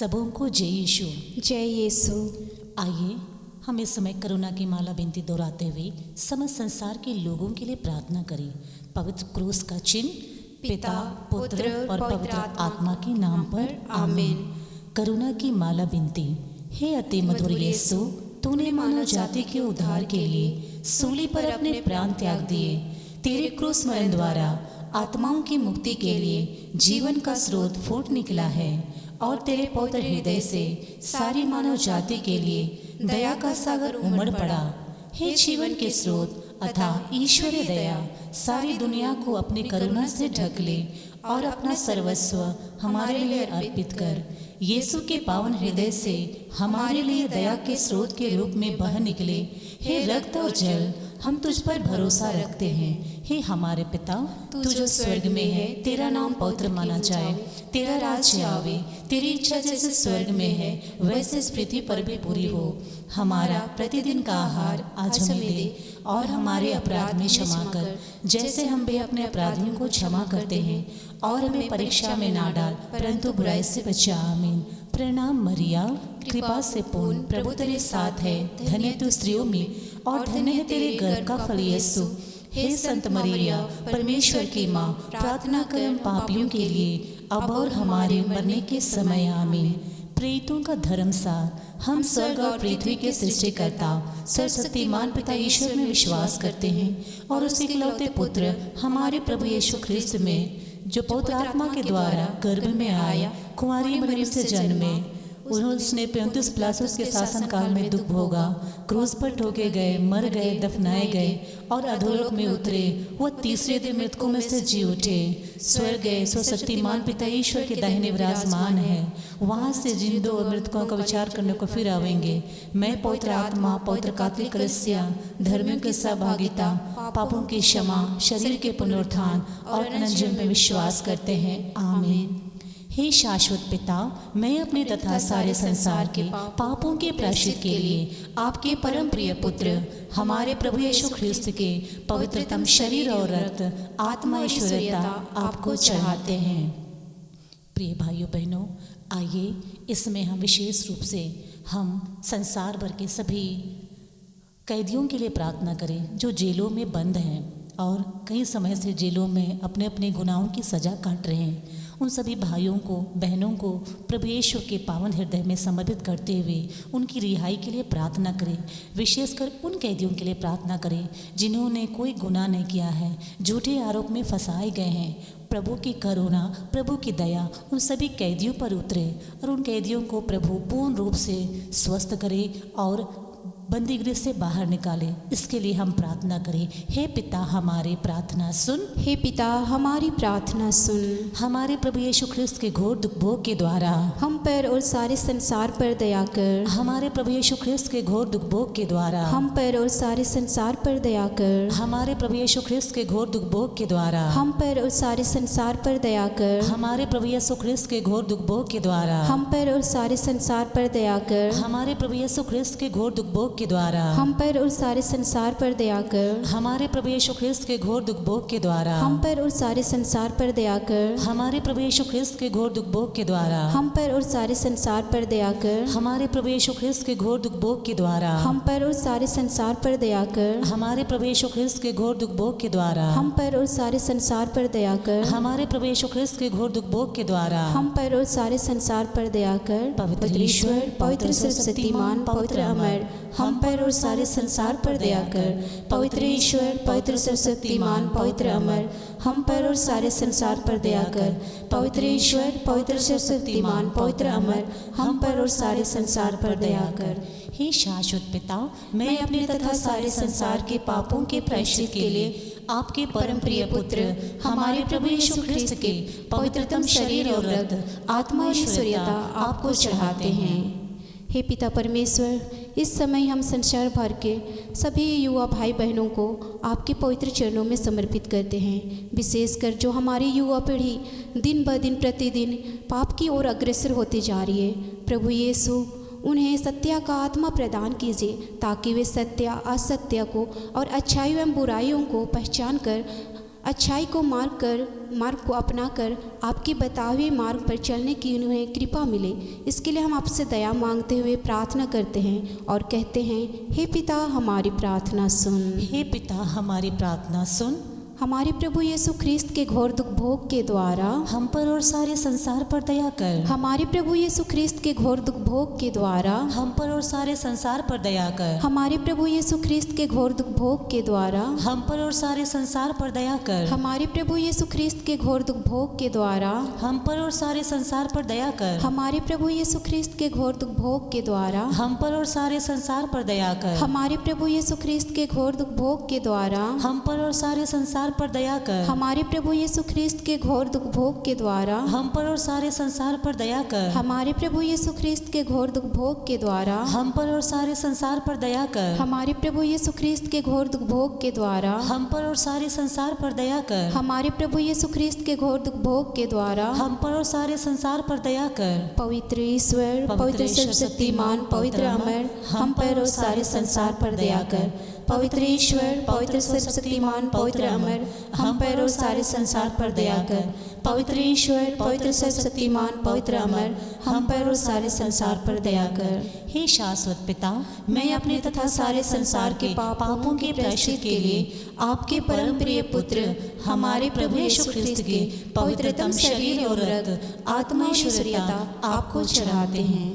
सबों को जय यीशु। जय यीशु। आइए हम इस समय करुणा की माला विनती दोहराते हुए समस्त संसार के लोगों के लिए प्रार्थना करें। पवित्र क्रूस का चिन्ह पिता, पुत्र और पवित्र आत्मा के नाम पर आमीन। करुणा की माला विनती। हे अति मधुर यीशु, तूने मानव जाति के उद्धार के लिए सूली पर अपने प्राण त्याग दिए। तेरे क्रूस मरण द्वारा आत्माओं की मुक्ति के लिए जीवन का स्रोत फूट निकला है और तेरे पवित्र हृदय से सारी मानव जाति के लिए दया का सागर उमड़ पड़ा। हे जीवन के स्रोत अर्थात ईश्वरीय दया, सारी दुनिया को अपनी करुणा से ढक ले और अपना सर्वस्व हमारे लिए अर्पित कर। यीशु के पावन हृदय से हमारे लिए दया के स्रोत के रूप में बह निकले। हे रक्त और जल, हम तुझ पर भरोसा रखते हैं। हे हमारे पिता, तू जो स्वर्ग में है, तेरा नाम पवित्र माना जाए, तेरा राज्य आवे, तेरी इच्छा जैसे स्वर्ग में है वैसे इस पृथ्वी पर भी पूरी हो। हमारा प्रतिदिन का आहार आज हमें दे और हमारे अपराध में क्षमा कर, जैसे हम भी अपने अपराधियों को क्षमा करते हैं, और हमें परीक्षा में ना डाल परंतु बुराई से बचा। आमीन। प्रणाम मरिया, कृपा से पूर्ण, प्रभु तेरे साथ है, धन्य तू स्त्रियों में और धन्य है तेरे गर्भ का फल यीशु। हे संत मरिया, परमेश्वर की माँ, प्रार्थना कर हम पापियों के लिए अब और हमारे मरने के समय। आमीन। प्रेरितों का धर्मसार। हम स्वर्ग और पृथ्वी के सृष्टिकर्ता सर्वशक्तिमान पिता ईश्वर में विश्वास करते हैं और उसके इकलौते पुत्र हमारे प्रभु यीशु ख्रिस्त में, जो पवित्र आत्मा के द्वारा गर्भ में आया, कुंवारी मरियम से जन्मे, उसने पुन्तियुस पिलातुस के शासन काल में दुख भोगा, क्रूस पर ठोके गए, मर गए, दफनाए गए और अधोलोक में उतरे। वह तीसरे दिन मृतकों में से जी उठे, स्वर्ग गए, सर्वशक्तिमान पिता ईश्वर के दाहिने विराजमान है, वहाँ से जिंदों और मृतकों का विचार करने को फिर आवेंगे। मैं पवित्र आत्मा, पवित्र कैथोलिक कलीसिया, धर्मियों की सहभागिता, पापों की क्षमा, शरीर के पुनरुत्थान और अनंत जीवन में विश्वास करते हैं। आमीन। हे शाश्वत पिता, मैं अपने तथा सारे संसार के पापों के प्रायश्चित के लिए आपके परम प्रिय पुत्र हमारे प्रभु यीशु ख्रिस्त के पवित्रतम शरीर और रक्त, आत्मा, ईश्वरता आपको चढ़ाते हैं। प्रिय भाइयों बहनों, आइए इसमें हम विशेष रूप से हम संसार भर के सभी कैदियों के लिए प्रार्थना करें जो जेलों में बंद हैं और कई समय से जेलों में अपने अपने गुनाहों की सज़ा काट रहे हैं। उन सभी भाइयों को, बहनों को प्रभु यीशु के पावन हृदय में समर्पित करते हुए उनकी रिहाई के लिए प्रार्थना करें। विशेषकर उन कैदियों के लिए प्रार्थना करें जिन्होंने कोई गुनाह नहीं किया है, झूठे आरोप में फंसाए गए हैं। प्रभु की करुणा, प्रभु की दया उन सभी कैदियों पर उतरे और उन कैदियों को प्रभु पूर्ण रूप से स्वस्थ करे और बंदीगृह से बाहर निकाले। इसके लिए हम प्रार्थना करें। हे पिता, हमारी प्रार्थना सुन। हे पिता, हमारी प्रार्थना सुन। हमारे प्रभु यीशु ख्रिस्त के घोर दुख भोग के द्वारा हम पर और सारे संसार पर दया कर। हमारे प्रभु यीशु ख्रिस्त के घोर दुख भोग के द्वारा हम पर और सारे संसार पर दया कर। हमारे प्रभु यीशु ख्रिस्त के घोर दुख भोग के द्वारा हम पर और सारे संसार पर दया कर। हमारे प्रभु यीशु ख्रिस्त के घोर दुख भोग के द्वारा हम पर और सारे संसार पर दया कर। हमारे प्रभु यीशु ख्रिस्त के घोर दुख भोग के द्वारा हम पर और सारे संसार पर दया कर। हमारे प्रभु यीशु ख्रिस्त के घोर दुख भोग के द्वारा हम पर और सारे संसार पर दया कर। हमारे प्रभु यीशु ख्रिस्त के घोर दुख भोग के द्वारा हम पर और सारे संसार पर दया कर। हमारे प्रभु यीशु ख्रिस्त के घोर दुख भोग के द्वारा हम पर और सारे संसार पर दया कर। हमारे प्रभु यीशु ख्रिस्त के घोर दुख भोग के द्वारा हम पर और सारे संसार पर दया कर। हमारे प्रभु यीशु ख्रिस्त के घोर दुख भोग के द्वारा हम पर और सारे संसार पर दया कर। पवित्र ईश्वर, पवित्र सर्वशक्तिमान, पवित्र अमर, हम पर और सारे संसार पर दया कर। पवित्र ईश्वर, पवित्र सर्वशक्तिमान, पवित्र अमर, हम पर और सारे संसार पर दया कर। पवित्र ईश्वर, पवित्र सर्वशक्तिमान, पवित्र अमर, हम पर और सारे संसार पर दया कर। हे शाश्वत पिता, मैं अपने तथा सारे संसार के पापों के प्रायश्चित के लिए आपके परम प्रिय पुत्र हमारे प्रभु यीशु ख्रिस्त के पवित्रतम शरीर और रक्त, आत्मा, ईश्वरता आपको चढ़ाते हैं। हे पिता परमेश्वर, इस समय हम संसार भर के सभी युवा भाई बहनों को आपके पवित्र चरणों में समर्पित करते हैं। विशेषकर जो हमारी युवा पीढ़ी दिन ब दिन प्रतिदिन पाप की ओर अग्रसर होती जा रही है, प्रभु यीशु उन्हें सत्य का आत्मा प्रदान कीजिए ताकि वे सत्य, असत्य को और अच्छाई एवं बुराइयों को पहचान कर अच्छाई को मार्ग को अपनाकर आपके बताए हुए मार्ग पर चलने की उन्हें कृपा मिले। इसके लिए हम आपसे दया मांगते हुए प्रार्थना करते हैं और कहते हैं, हे पिता हमारी प्रार्थना सुन। हे पिता हमारी प्रार्थना सुन। हमारे प्रभु यीशु ख्रिस्त के घोर दुख भोग के द्वारा हम पर और सारे संसार पर दया कर। हमारे प्रभु यीशु ख्रिस्त के घोर दुख भोग के द्वारा हम पर और सारे संसार पर दया कर। हमारे प्रभु यीशु ख्रिस्त के घोर दुख भोग के द्वारा हम पर और सारे संसार पर दया कर। हमारे प्रभु यीशु ख्रिस्त के घोर दुख भोग के द्वारा हम पर और सारे संसार पर दया कर। हमारे प्रभु यीशु ख्रिस्त के घोर दुख भोग के द्वारा हम पर और सारे संसार पर दया कर। हमारे प्रभु यीशु ख्रिस्त के घोर दुख भोग के द्वारा हम पर और सारे संसार पर दया कर। हमारे प्रभु यीशु ख्रिस्त के घोर दुख भोग के द्वारा हम पर और सारे संसार पर दया कर। हमारे प्रभु यीशु ख्रिस्त के घोर दुख भोग के द्वारा हम पर और सारे संसार पर दया कर। हमारे प्रभु यीशु ख्रिस्त के घोर दुख भोग के द्वारा हम पर और सारे संसार पर दया कर। हमारे प्रभु यीशु ख्रिस्त के घोर दुख भोग के द्वारा हम पर और सारे संसार पर दया कर। पवित्र ईश्वर, पवित्र सर्वशक्तिमान, पवित्र अमर, हम पर और सारे संसार पर दया कर। पवित्र ईश्वर, पवित्र सर्वशक्तिमान, पवित्र अमर, हम पर और सारे संसार पर दया कर। पवित्र ईश्वर, पवित्र सर्वशक्तिमान, पवित्र अमर, हम पर और सारे संसार पर दया कर। हे शाश्वत पिता, मैं अपने तथा सारे संसार के पापों के प्रायश्चित के लिए आपके परम प्रिय पुत्र हमारे प्रभु यीशु ख्रिस्त के पवित्रतम शरीर और रक्त आत्मा ईश्वरीयता आपको चढ़ाते हैं।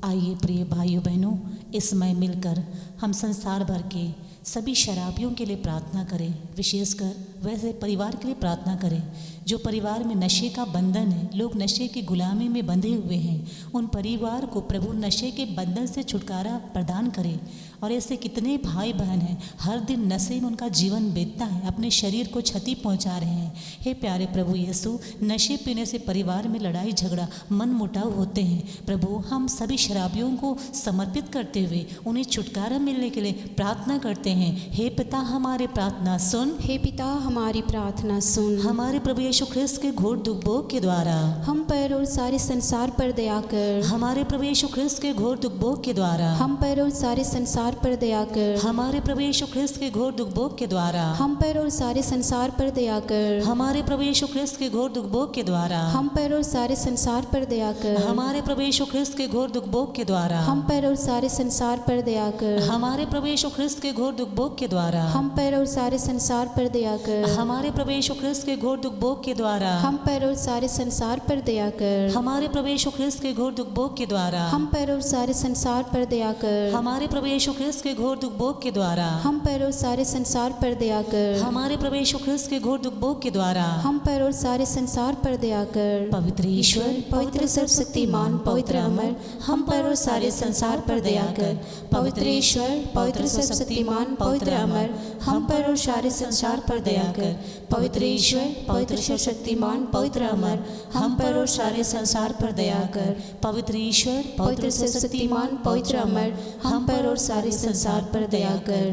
आइए प्रिय भाइयों बहनों, इस समय मिलकर हम संसार भर के सभी शराबियों के लिए प्रार्थना करें। विशेषकर वैसे परिवार के लिए प्रार्थना करें जो परिवार में नशे का बंधन है, लोग नशे की गुलामी में बंधे हुए हैं। उन परिवार को प्रभु नशे के बंधन से छुटकारा प्रदान करे। और ऐसे कितने भाई बहन हैं हर दिन नशे में उनका जीवन बीतता है, अपने शरीर को क्षति पहुंचा रहे हैं। हे प्यारे प्रभु यीशु, नशे पीने से परिवार में लड़ाई झगड़ा मन मुटाव होते हैं। प्रभु हम सभी शराबियों को समर्पित करते हुए उन्हें छुटकारा मिलने के लिए प्रार्थना करते हैं। हे पिता हमारे प्रार्थना सुन। हे पिता हमारी प्रार्थना सुन। हमारे प्रभु यीशु ख्रिस्त के घोर दुख भोग के द्वारा हम पर और सारे संसार पर दया कर। हमारे प्रभु यीशु ख्रिस्त के घोर दुख भोग के द्वारा हम पर और सारे संसार पर दया कर। हमारे प्रभु यीशु ख्रिस्त के घोर दुख भोग के द्वारा हम पर और सारे संसार पर दया कर। हमारे प्रभु यीशु ख्रिस्त के घोर दुख भोग के द्वारा हम पर और सारे संसार पर दया कर। हमारे प्रभु यीशु ख्रिस्त के घोर दुख भोग के द्वारा हम पर और सारे संसार पर दया कर। हमारे प्रभु यीशु ख्रिस्त के घोर दुख भोग के द्वारा हम पर और सारे संसार पर दया कर। हमारे प्रभु यीशु ख्रिस्त के घोर दुख भोग के द्वारा हम पर और सारे संसार पर दया कर। हमारे प्रभु यीशु ख्रिस्त के घोर दुख भोग के द्वारा हम पर और सारे संसार पर दया कर। हमारे प्रभु यीशु ख्रिस्त के घोर दुख भोग के द्वारा हम पर और सारे संसार पर दया कर। हमारे प्रभु यीशु ख्रिस्त के घोर दुख भोग के द्वारा हम पर और सारे संसार पर दया कर। पवित्र ईश्वर, पवित्र सर्वशक्तिमान, पवित्र अमर, हम पर और सारे संसार पर दया कर। पवित्र ईश्वर, पवित्र सर्वशक्तिमान, पवित्र अमर, हम पर और सारे संसार पर दया कर। पवित्र ईश्वर, पवित्र सर्वशक्तिमान, पवित्र अमर, हम पर और सारे संसार पर दया कर। पवित्र ईश्वर, पवित्र सर्वशक्तिमान, पवित्र अमर, हम पर और सारे संसार पर दया कर।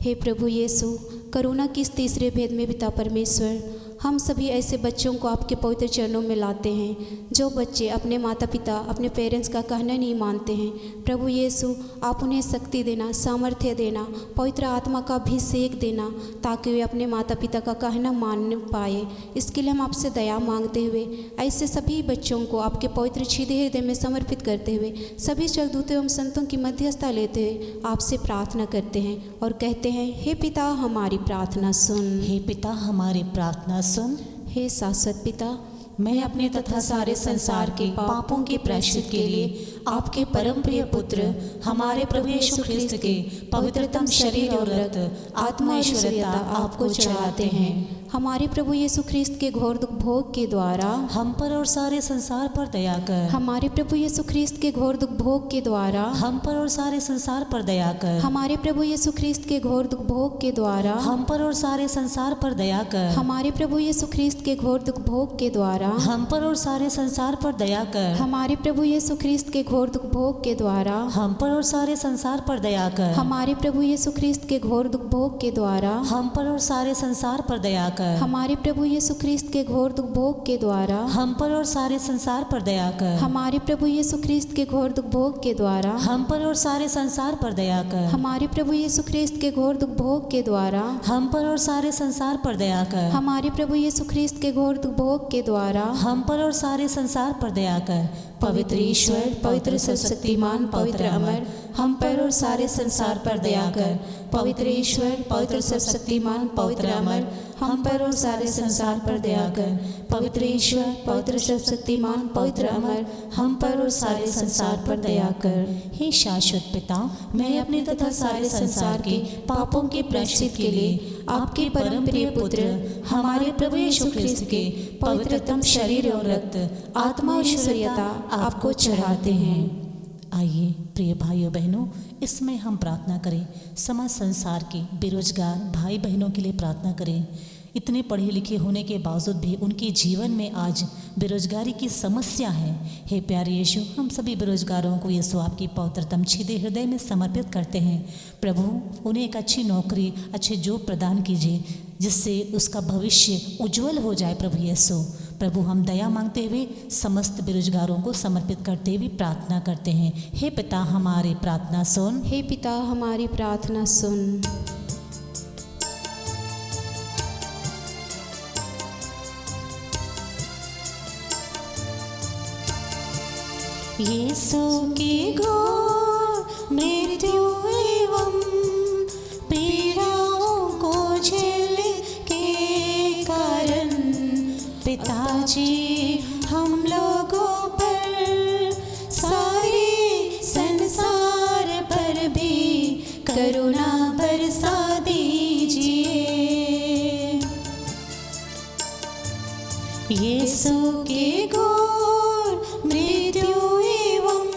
हे प्रभु यीशु, करुणा की इस तीसरे भेद में पिता परमेश्वर, हम सभी ऐसे बच्चों को आपके पवित्र चरणों में लाते हैं जो बच्चे अपने माता पिता, अपने पेरेंट्स का कहना नहीं मानते हैं। प्रभु यीशु, आप उन्हें शक्ति देना, सामर्थ्य देना, पवित्र आत्मा का अभिषेक देना, ताकि वे अपने माता पिता का कहना मान पाए। इसके लिए हम आपसे दया मांगते हुए ऐसे सभी बच्चों को आपके पवित्र छिदे हृदय में समर्पित करते हुए सभी स्वर्गदूतों एवं संतों की मध्यस्थता लेते हुए आपसे प्रार्थना करते हैं और कहते हैं, हे पिता हमारी प्रार्थना सुन। हे पिता हमारी प्रार्थना सुन। हे शाश्वत पिता, मैं अपने तथा सारे संसार के पापों के प्रायश्चित के लिए आपके परम प्रिय पुत्र हमारे प्रभु यीशु ख्रिस्त के पवित्रतम शरीर और रक्त आत्मा ईश्वरीयता आपको चढ़ाते हैं। हमारे प्रभु यीशु ख्रिस्त के घोर दुख भोग के द्वारा हम पर और सारे संसार पर दया कर। हमारे प्रभु यीशु ख्रिस्त के घोर दुख भोग के द्वारा हम पर और सारे संसार पर दया कर। हमारे प्रभु यीशु ख्रिस्त के घोर दुख भोग के द्वारा हम पर और सारे संसार पर दया कर। हमारे प्रभु यीशु ख्रिस्त के घोर दुख भोग के द्वारा हम पर और सारे संसार पर दया कर। हमारे प्रभु यीशु ख्रिस्त के घोर दुख भोग के द्वारा हम पर और सारे संसार पर दया कर। हमारे प्रभु यीशु ख्रिस्त के घोर दुख भोग के द्वारा हम पर और सारे संसार पर दया कर, हमारे प्रभु यीशु ख्रिस्त के घोर दुख भोग के द्वारा, हम पर और सारे संसार पर दया कर, हमारे प्रभु यीशु ख्रिस्त के घोर दुख भोग के द्वारा, हम पर और सारे संसार पर दया कर, हमारे प्रभु यीशु ख्रिस्त के घोर दुख भोग के द्वारा, हम पर और सारे संसार पर दया कर, हमारे प्रभु यीशु ख्रिस्त के घोर दुख भोग के द्वारा, हम पर और सारे संसार पर दया कर। पवित्र ईश्वर, पवित्र सर्वशक्तिमान, पवित्र अमर, हम पर और सारे संसार पर दया कर। पवित्र ईश्वर, पवित्र सर्वशक्तिमान, पवित्र अमर, हम पर और सारे संसार पर दया कर। पवित्र ईश्वर, पवित्र सर्वशक्तिमान, पवित्र अमर, हम पर और सारे संसार पर दया कर। हे शाश्वत पिता, मैं अपने तथा सारे संसार के पापों के प्रायश्चित के लिए आपके परम प्रिय पुत्र हमारे प्रभु यीशु ख्रिस्त के पवित्रतम शरीर और रक्त, आत्मा और ईश्वरीयता आपको चढ़ाते हैं। आइए प्रिय भाइयों बहनों, इसमें हम प्रार्थना करें, समाज संसार के बेरोजगार भाई बहनों के लिए प्रार्थना करें। इतने पढ़े लिखे होने के बावजूद भी उनके जीवन में आज बेरोजगारी की समस्या है। हे प्यारे यीशु, हम सभी बेरोजगारों को यीशु आपकी पवित्रतम छीदे हृदय में समर्पित करते हैं। प्रभु, उन्हें एक अच्छी नौकरी, अच्छे जॉब प्रदान कीजिए, जिससे उसका भविष्य उज्जवल हो जाए। प्रभु यीशु, प्रभु, हम दया मांगते हुए समस्त बेरोजगारों को समर्पित करते हुए प्रार्थना करते हैं। हे पिता, हमारी प्रार्थना सुन। हे पिता, हमारी प्रार्थना सुन। यीशु की घोर मृत्यु एवं पीड़ाओं को झेलने के कारण पिताजी हम लोगों पर, सारे संसार पर भी करुणा बरसा दीजिए। यीशु के घोर मृत्यु एवं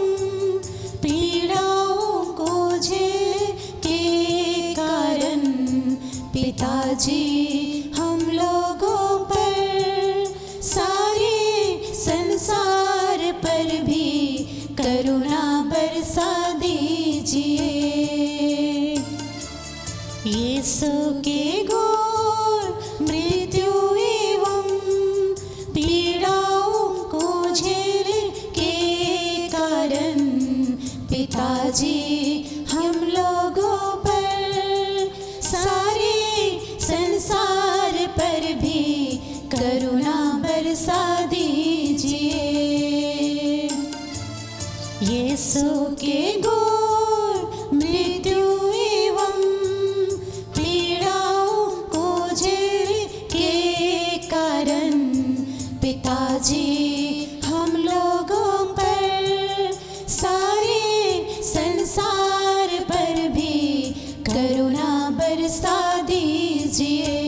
पीड़ाओं को झेलने के कारण पिताजी हम लोगों पर, सारे संसार पर भी करुणा बरसा दीजिए। यीशु के घोर मृत्यु एवं पीड़ाओं को झेलने के कारण पिताजी हम लोगों पर, सारे संसार पर भी करुणा बरसा दीजिए। यीशु के घोर मृत्यु एवं पीड़ाओं को झेलने के कारण पिताजी हम लोगों पर, सारे संसार पर भी करुणा बरसा दीजिए।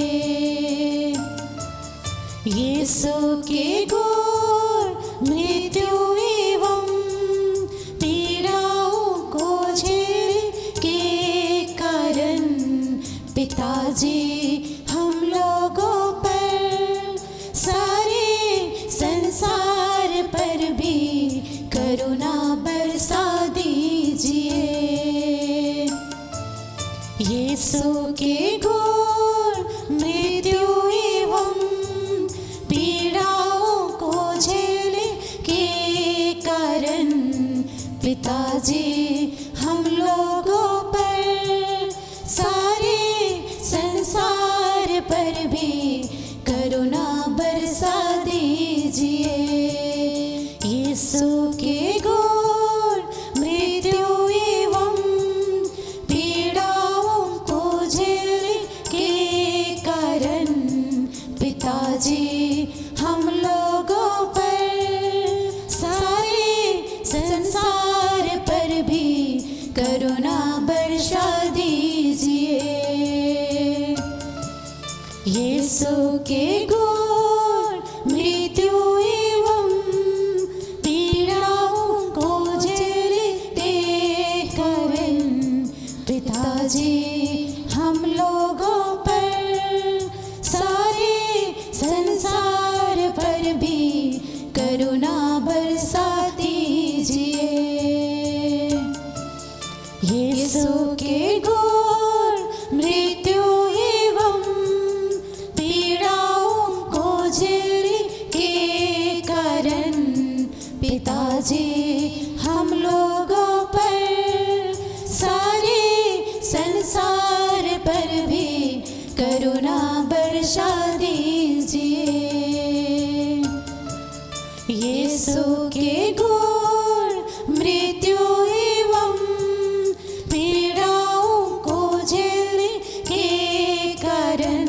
यीशु के घोर मृत्यु एवं पीड़ाओं को झेलने के कारण पिताजी हम लोगों पर, सारे संसार पर भी करुणा बरसा दीजिए। यीशु के घोर मृत्यु एवं पीड़ाओं को झेलने के कारण पिताजी हम लोगों पर, सारे संसार पर भी करुणा बरसा दीजिए। यीशु के घोर मृत्यु एवं पीड़ाओं को झेलने के कारण पिताजी हम लोगों पर, सारे संसार पर भी करुणा बरसा दीजिए। यीशु के घोर मृत्यु एवं पीड़ाओं को झेलने के कारण पिताजी हम लोगों पर, सारे संसार पर भी करुणा बरसा दीजिए। यीशु के घोर मृत्यु एवं पीड़ा संसार पर भी करुणा बरसा दीजिए। यीशु के घोर मृत्यु एवं पीड़ाओं को झेलने के कारण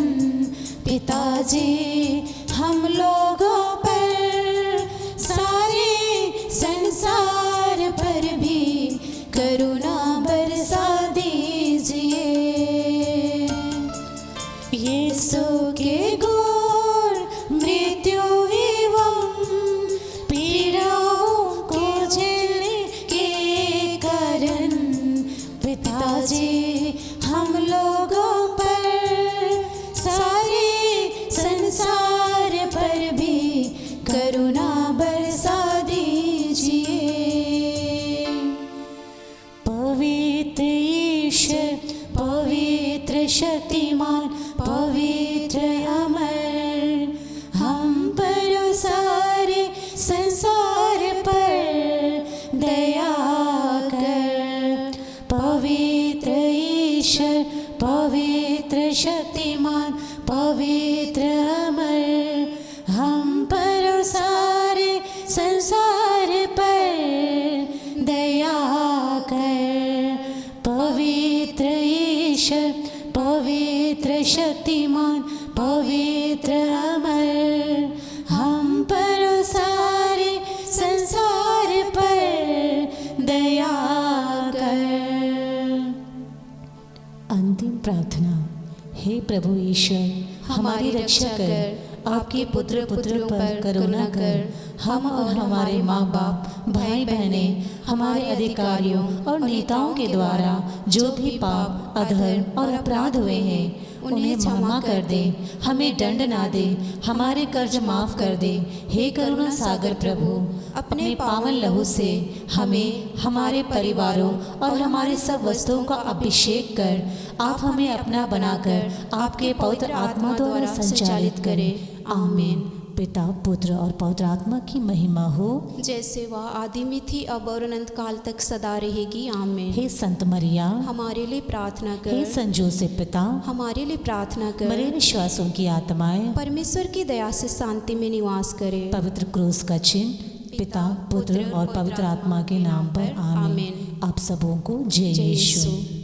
पिताजी हम लोगों पर, सारे संसार पर भी करुणा बरसा दीजिए। यीशु के घोर मृत्यु एवं पीड़ाओं को झेलने के कारण पिताजी हम लोगों पर, सारे संसार पर भी करुणा बरसा दीजिए। पवित्र ईश्वर, पवित्र शक्तिमान, पवित्र अमर, हम पर और सारे संसार पर दया कर। पवित्र ईश्वर, पवित्र शक्तिमान, पवित्र अमर, हम पर और सारे संसार पर दया कर। पवित्र ईश्वर, पवित्र शक्तिमान, पवित्र अमर, हम पर और सारे संसार पर दया कर। अंतिम प्रार्थना। हे प्रभु ईश्वर, हमारी रक्षा कर, आपके पुत्र पुत्रों पर करुणा कर। हम और हमारे माँ बाप, भाई बहनें, हमारे अधिकारियों और नेताओं के द्वारा जो भी पाप, अधर्म और अपराध हुए हैं उन्हें क्षमा कर दे, हमें दंड ना दे, हमारे कर्ज माफ कर दे। हे करुणा सागर प्रभु, अपने पावन लहू से हमें, हमारे परिवारों और हमारे सब वस्तुओं का अभिषेक कर आप हमें अपना बनाकर आपके पवित्र आत्मा द्वारा संचालित करें। आमीन। पिता, पुत्र और पवित्र आत्मा की महिमा हो, जैसे वह आदि में थी, अब और अनंत काल तक सदा रहेगी। आमीन। हे संत मरिया, हमारे लिए प्रार्थना कर। हे संजोसेफ पिता, हमारे लिए प्रार्थना कर। मरे विश्वासों की आत्माएं परमेश्वर की दया से शांति में निवास करे। पवित्र क्रूस का चिन्ह पिता, पुत्र और पवित्र आत्मा के नाम पर। आमीन। आप सबों को जय यीशु।